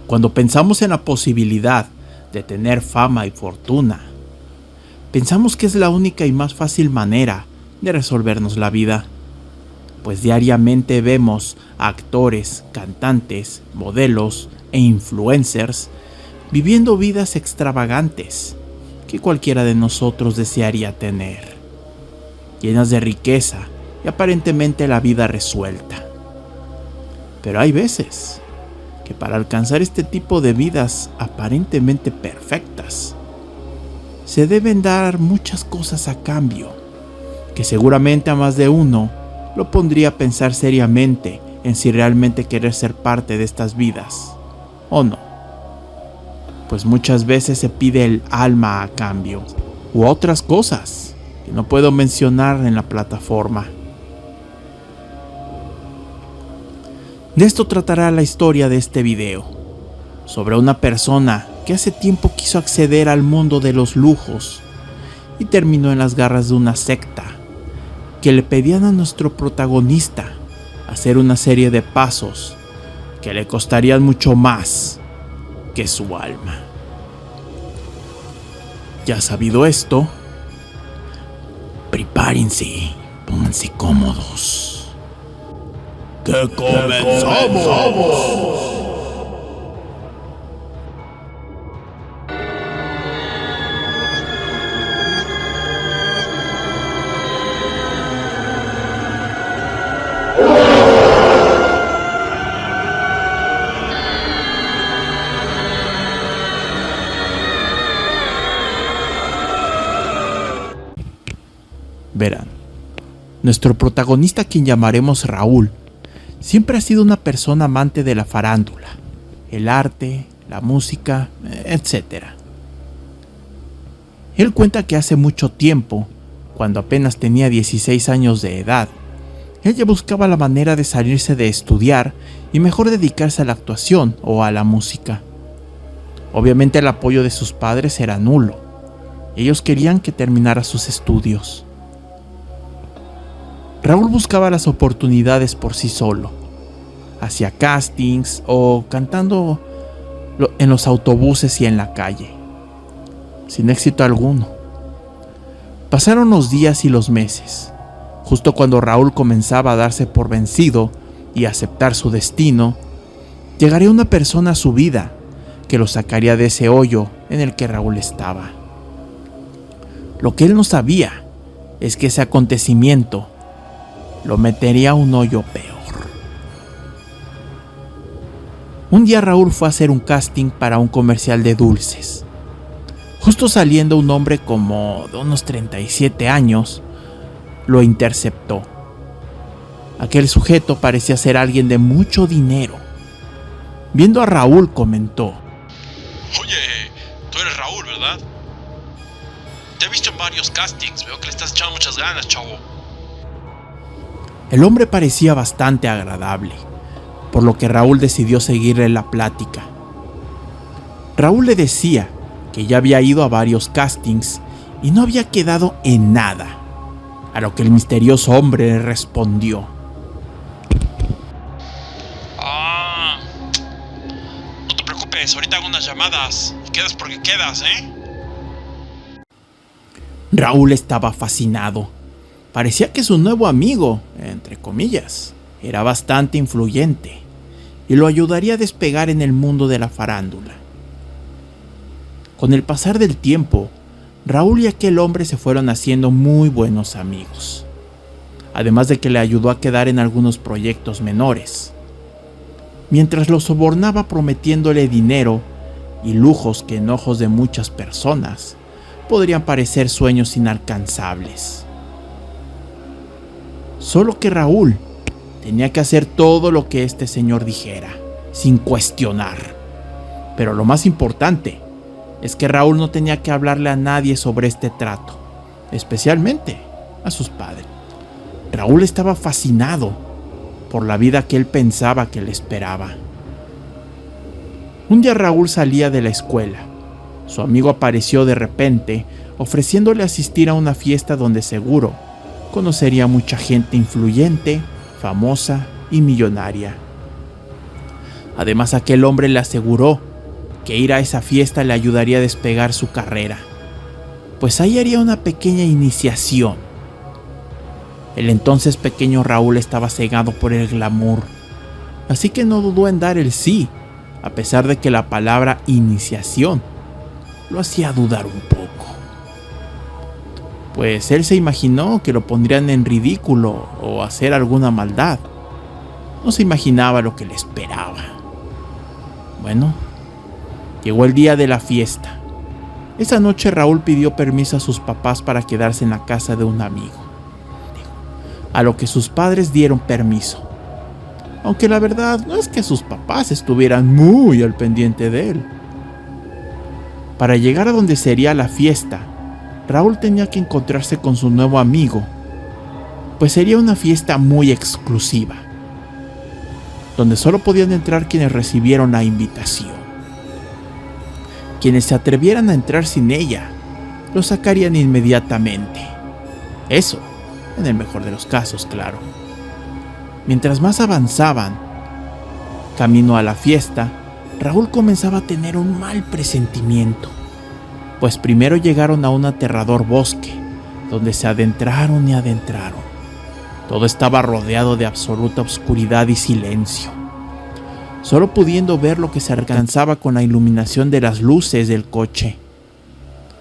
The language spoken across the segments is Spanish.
Cuando pensamos en la posibilidad de tener fama y fortuna, pensamos que es la única y más fácil manera de resolvernos la vida, pues diariamente vemos a actores, cantantes, modelos e influencers viviendo vidas extravagantes que cualquiera de nosotros desearía tener, llenas de riqueza y aparentemente la vida resuelta. Pero hay veces que para alcanzar este tipo de vidas aparentemente perfectas, se deben dar muchas cosas a cambio, que seguramente a más de uno lo pondría a pensar seriamente en si realmente querer ser parte de estas vidas o no. Pues muchas veces se pide el alma a cambio, u otras cosas que no puedo mencionar en la plataforma. De esto tratará la historia de este video, sobre una persona que hace tiempo quiso acceder al mundo de los lujos y terminó en las garras de una secta que le pedían a nuestro protagonista hacer una serie de pasos que le costarían mucho más que su alma. Ya sabido esto, prepárense, pónganse cómodos. ¡Que comenzamos! Verán, nuestro protagonista, quien llamaremos Raúl, siempre ha sido una persona amante de la farándula, el arte, la música, etc. Él cuenta que hace mucho tiempo, cuando apenas tenía 16 años de edad, ella buscaba la manera de salirse de estudiar y mejor dedicarse a la actuación o a la música. Obviamente el apoyo de sus padres era nulo. Ellos querían que terminara sus estudios. Raúl buscaba las oportunidades por sí solo. Hacía castings o cantando en los autobuses y en la calle, sin éxito alguno. Pasaron los días y los meses. Justo cuando Raúl comenzaba a darse por vencido y a aceptar su destino, llegaría una persona a su vida que lo sacaría de ese hoyo en el que Raúl estaba. Lo que él no sabía es que ese acontecimiento lo metería a un hoyo peor. Un día Raúl fue a hacer un casting para un comercial de dulces. Justo saliendo, un hombre como de unos 37 años lo interceptó. Aquel sujeto parecía ser alguien de mucho dinero. Viendo a Raúl, comentó: Oye, tú eres Raúl, ¿verdad? Te he visto en varios castings, veo que le estás echando muchas ganas, chavo. El hombre parecía bastante agradable, por lo que Raúl decidió seguirle la plática. Raúl le decía que ya había ido a varios castings y no había quedado en nada, a lo que el misterioso hombre le respondió: No te preocupes, ahorita hago unas llamadas y quedas porque quedas, ¿eh? Raúl estaba fascinado. Parecía que su nuevo amigo, entre comillas, era bastante influyente y lo ayudaría a despegar en el mundo de la farándula. Con el pasar del tiempo, Raúl y aquel hombre se fueron haciendo muy buenos amigos, además de que le ayudó a quedar en algunos proyectos menores, mientras lo sobornaba prometiéndole dinero y lujos que en ojos de muchas personas podrían parecer sueños inalcanzables. Solo que Raúl tenía que hacer todo lo que este señor dijera, sin cuestionar. Pero lo más importante es que Raúl no tenía que hablarle a nadie sobre este trato, especialmente a sus padres. Raúl estaba fascinado por la vida que él pensaba que le esperaba. Un día Raúl salía de la escuela. Su amigo apareció de repente, ofreciéndole asistir a una fiesta donde seguro conocería mucha gente influyente, famosa y millonaria. Además, aquel hombre le aseguró que ir a esa fiesta le ayudaría a despegar su carrera, pues ahí haría una pequeña iniciación. El entonces pequeño Raúl estaba cegado por el glamour, así que no dudó en dar el sí, a pesar de que la palabra iniciación lo hacía dudar un poco. Pues él se imaginó que lo pondrían en ridículo o hacer alguna maldad. No se imaginaba lo que le esperaba. Bueno, llegó el día de la fiesta. Esa noche Raúl pidió permiso a sus papás para quedarse en la casa de un amigo, a lo que sus padres dieron permiso. Aunque la verdad no es que sus papás estuvieran muy al pendiente de él. Para llegar a donde sería la fiesta, Raúl tenía que encontrarse con su nuevo amigo, pues sería una fiesta muy exclusiva, donde solo podían entrar quienes recibieron la invitación. Quienes se atrevieran a entrar sin ella, lo sacarían inmediatamente. Eso, en el mejor de los casos, claro. Mientras más avanzaban, camino a la fiesta, Raúl comenzaba a tener un mal presentimiento, pues primero llegaron a un aterrador bosque, donde se adentraron y adentraron. Todo estaba rodeado de absoluta oscuridad y silencio, solo pudiendo ver lo que se alcanzaba con la iluminación de las luces del coche,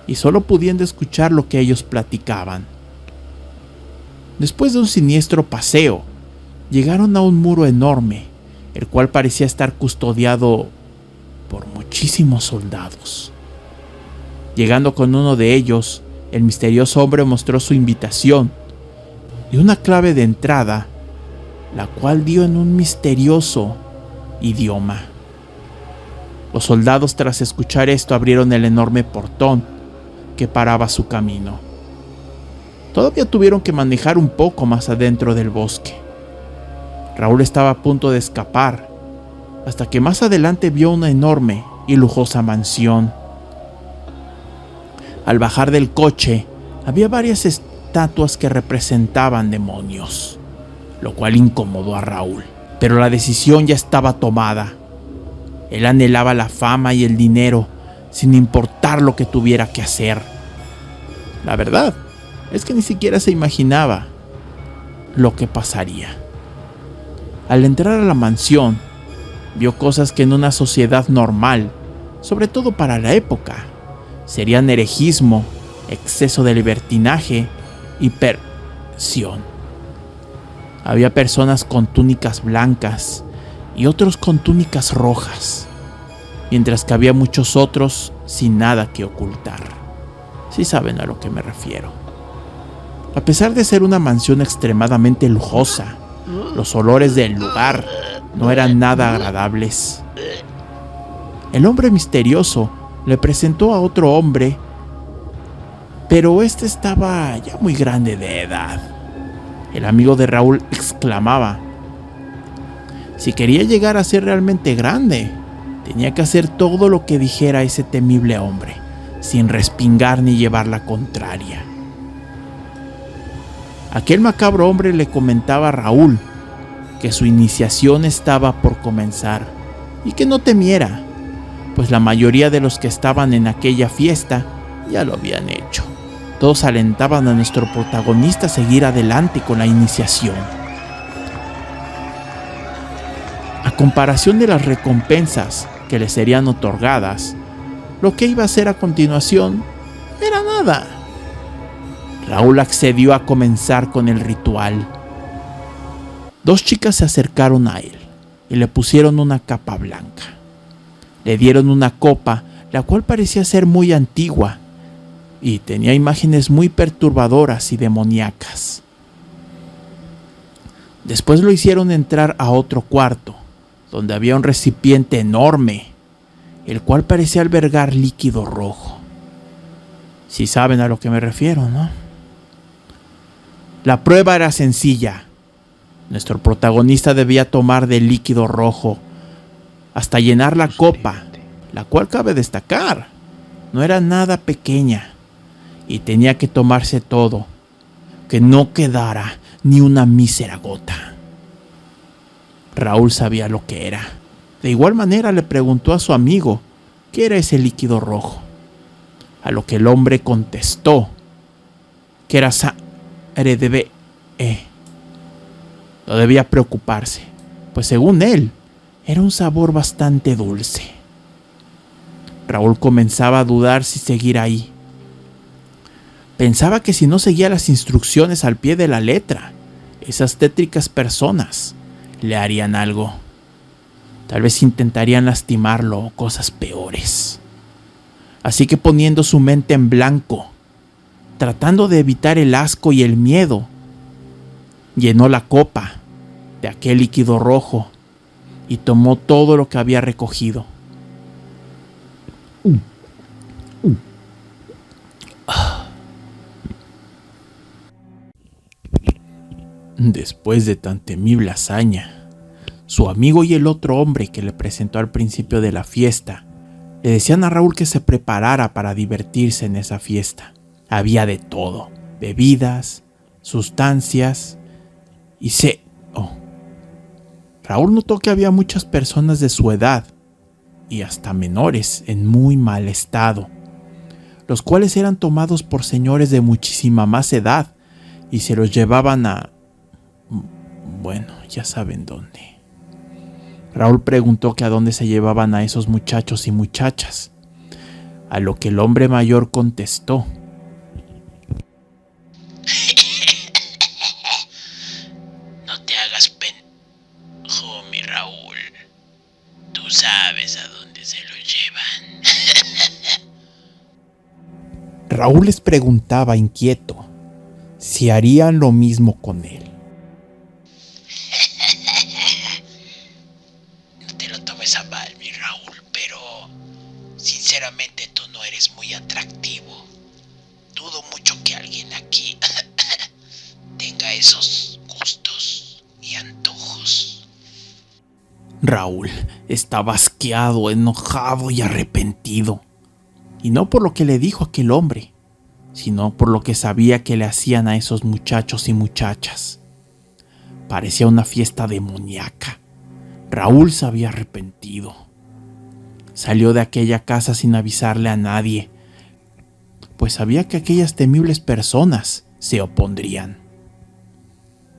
y solo pudiendo escuchar lo que ellos platicaban. Después de un siniestro paseo, llegaron a un muro enorme, el cual parecía estar custodiado por muchísimos soldados. Llegando con uno de ellos, el misterioso hombre mostró su invitación y una clave de entrada, la cual dio en un misterioso idioma. Los soldados, tras escuchar esto, abrieron el enorme portón que paraba su camino. Todavía tuvieron que manejar un poco más adentro del bosque. Raúl estaba a punto de escapar, hasta que más adelante vio una enorme y lujosa mansión. Al bajar del coche, había varias estatuas que representaban demonios, lo cual incomodó a Raúl. Pero la decisión ya estaba tomada. Él anhelaba la fama y el dinero, sin importar lo que tuviera que hacer. La verdad es que ni siquiera se imaginaba lo que pasaría. Al entrar a la mansión, vio cosas que en una sociedad normal, sobre todo para la época, serían herejismo, exceso de libertinaje y perversión. Había personas con túnicas blancas y otros con túnicas rojas, mientras que había muchos otros sin nada que ocultar. Sí saben a lo que me refiero. A pesar de ser una mansión extremadamente lujosa, los olores del lugar no eran nada agradables. El hombre misterioso le presentó a otro hombre, pero este estaba ya muy grande de edad. El amigo de Raúl exclamaba: si quería llegar a ser realmente grande, tenía que hacer todo lo que dijera ese temible hombre, sin respingar ni llevar la contraria. Aquel macabro hombre le comentaba a Raúl que su iniciación estaba por comenzar y que no temiera, pues la mayoría de los que estaban en aquella fiesta ya lo habían hecho. Todos alentaban a nuestro protagonista a seguir adelante con la iniciación. A comparación de las recompensas que le serían otorgadas, lo que iba a hacer a continuación era nada. Raúl accedió a comenzar con el ritual. Dos chicas se acercaron a él y le pusieron una capa blanca. Le dieron una copa, la cual parecía ser muy antigua y tenía imágenes muy perturbadoras y demoníacas. Después lo hicieron entrar a otro cuarto, donde había un recipiente enorme, el cual parecía albergar líquido rojo. Si saben a lo que me refiero, ¿no? La prueba era sencilla. Nuestro protagonista debía tomar del líquido rojo hasta llenar la copa, la cual cabe destacar, no era nada pequeña, y tenía que tomarse todo, que no quedara ni una mísera gota. Raúl sabía lo que era. De igual manera le preguntó a su amigo qué era ese líquido rojo, a lo que el hombre contestó que era sangre de bebé. No debía preocuparse, pues según él, era un sabor bastante dulce. Raúl comenzaba a dudar si seguir ahí. Pensaba que si no seguía las instrucciones al pie de la letra, esas tétricas personas le harían algo. Tal vez intentarían lastimarlo o cosas peores. Así que poniendo su mente en blanco, tratando de evitar el asco y el miedo, llenó la copa de aquel líquido rojo y tomó todo lo que había recogido. Después de tan temible hazaña, su amigo y el otro hombre que le presentó al principio de la fiesta le decían a Raúl que se preparara para divertirse en esa fiesta. Había de todo: bebidas, sustancias y Raúl notó que había muchas personas de su edad y hasta menores en muy mal estado, los cuales eran tomados por señores de muchísima más edad y se los llevaban a... bueno, ya saben dónde. Raúl preguntó que a dónde se llevaban a esos muchachos y muchachas, a lo que el hombre mayor contestó: no te hagas pendejo, mi Raúl. Tú sabes a dónde se lo llevan. Raúl les preguntaba inquieto si harían lo mismo con él. No te lo tomes a mal, mi Raúl, pero sinceramente tú no eres muy atractivo. Dudo mucho que alguien aquí tenga esos gustos y antojos. Raúl estaba asqueado, enojado y arrepentido. Y no por lo que le dijo aquel hombre, sino por lo que sabía que le hacían a esos muchachos y muchachas. Parecía una fiesta demoníaca. Raúl se había arrepentido. Salió de aquella casa sin avisarle a nadie, pues sabía que aquellas temibles personas se opondrían.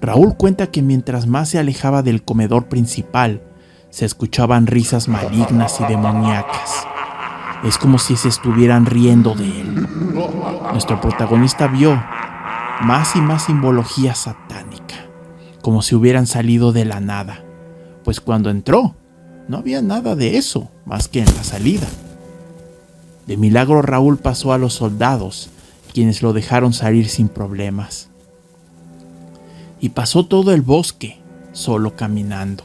Raúl cuenta que mientras más se alejaba del comedor principal, se escuchaban risas malignas y demoníacas. Es como si se estuvieran riendo de él. Nuestro protagonista vio más y más simbología satánica, como si hubieran salido de la nada, pues cuando entró no había nada de eso más que en la salida. De milagro Raúl pasó a los soldados, quienes lo dejaron salir sin problemas. Y pasó todo el bosque solo caminando.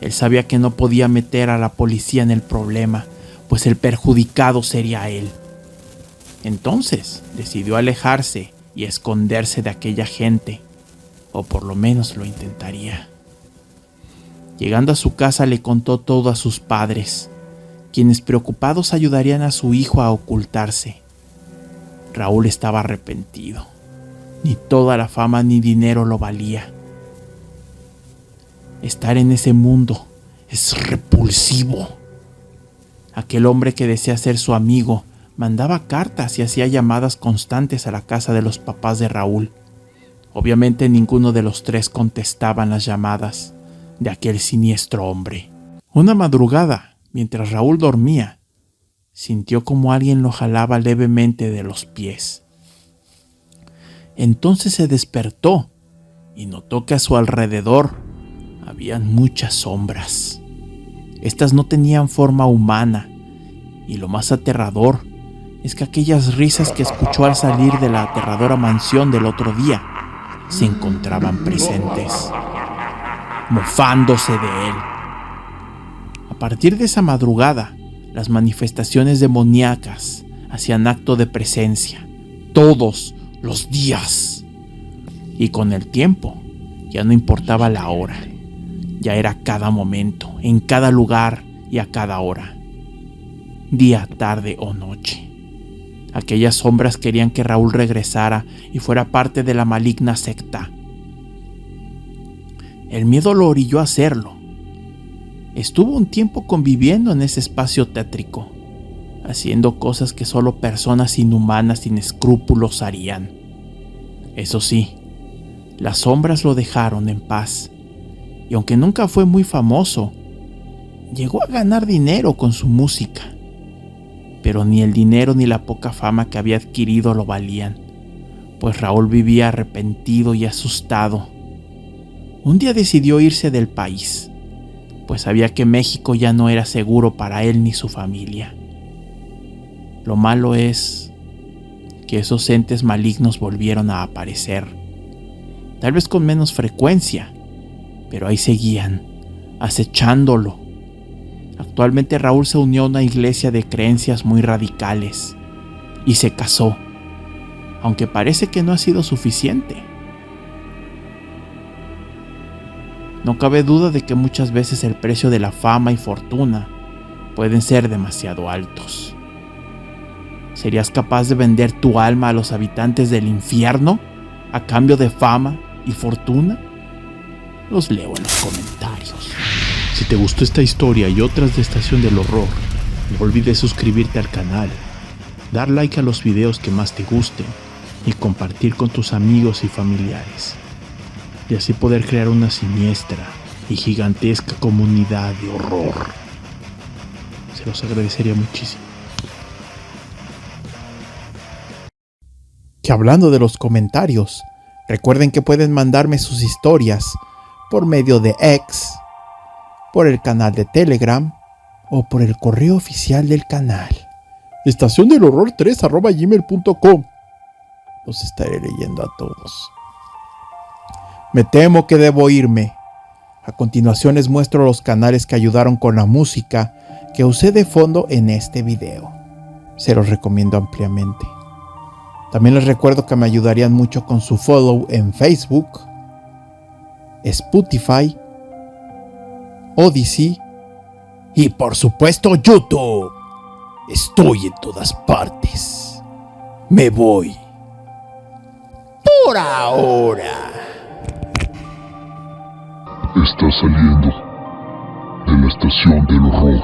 Él sabía que no podía meter a la policía en el problema, pues el perjudicado sería él. Entonces decidió alejarse y esconderse de aquella gente, o por lo menos lo intentaría. Llegando a su casa le contó todo a sus padres, quienes preocupados ayudarían a su hijo a ocultarse. Raúl estaba arrepentido. Ni toda la fama ni dinero lo valía. Estar en ese mundo es repulsivo. Aquel hombre que desea ser su amigo mandaba cartas y hacía llamadas constantes a la casa de los papás de Raúl. Obviamente ninguno de los tres contestaban las llamadas de aquel siniestro hombre. Una madrugada, mientras Raúl dormía, sintió como alguien lo jalaba levemente de los pies. Entonces se despertó y notó que a su alrededor habían muchas sombras. Estas no tenían forma humana, y lo más aterrador es que aquellas risas que escuchó al salir de la aterradora mansión del otro día se encontraban presentes, mofándose de él. A partir de esa madrugada, las manifestaciones demoníacas hacían acto de presencia todos los días, y con el tiempo ya no importaba la hora, ya era cada momento, en cada lugar y a cada hora, día, tarde o noche. Aquellas sombras querían que Raúl regresara y fuera parte de la maligna secta. El miedo lo orilló a hacerlo, estuvo un tiempo conviviendo en ese espacio tétrico, haciendo cosas que solo personas inhumanas sin escrúpulos harían. Eso sí, las sombras lo dejaron en paz, y aunque nunca fue muy famoso, llegó a ganar dinero con su música. Pero ni el dinero ni la poca fama que había adquirido lo valían, pues Raúl vivía arrepentido y asustado. Un día decidió irse del país, pues sabía que México ya no era seguro para él ni su familia. Lo malo es que esos entes malignos volvieron a aparecer, tal vez con menos frecuencia, pero ahí seguían, acechándolo. Actualmente Raúl se unió a una iglesia de creencias muy radicales y se casó, aunque parece que no ha sido suficiente. No cabe duda de que muchas veces el precio de la fama y fortuna pueden ser demasiado altos. ¿Serías capaz de vender tu alma a los habitantes del infierno a cambio de fama y fortuna? Los leo en los comentarios. Si te gustó esta historia y otras de Estación del Horror, no olvides suscribirte al canal, dar like a los videos que más te gusten y compartir con tus amigos y familiares, y así poder crear una siniestra y gigantesca comunidad de horror. Se los agradecería muchísimo. Que hablando de los comentarios, recuerden que pueden mandarme sus historias por medio de X, por el canal de Telegram o por el correo oficial del canal, estaciondelhorror3@gmail.com. Los estaré leyendo a todos. Me temo que debo irme. A continuación les muestro los canales que ayudaron con la música que usé de fondo en este video. Se los recomiendo ampliamente. También les recuerdo que me ayudarían mucho con su follow en Facebook, Spotify, Odyssey y por supuesto YouTube. Estoy en todas partes. Me voy. Por ahora. Estás saliendo de la Estación del Horror.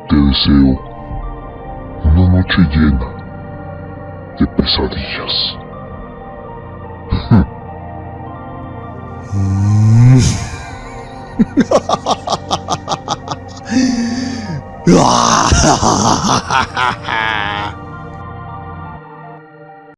Te deseo una noche llena de pesadillas.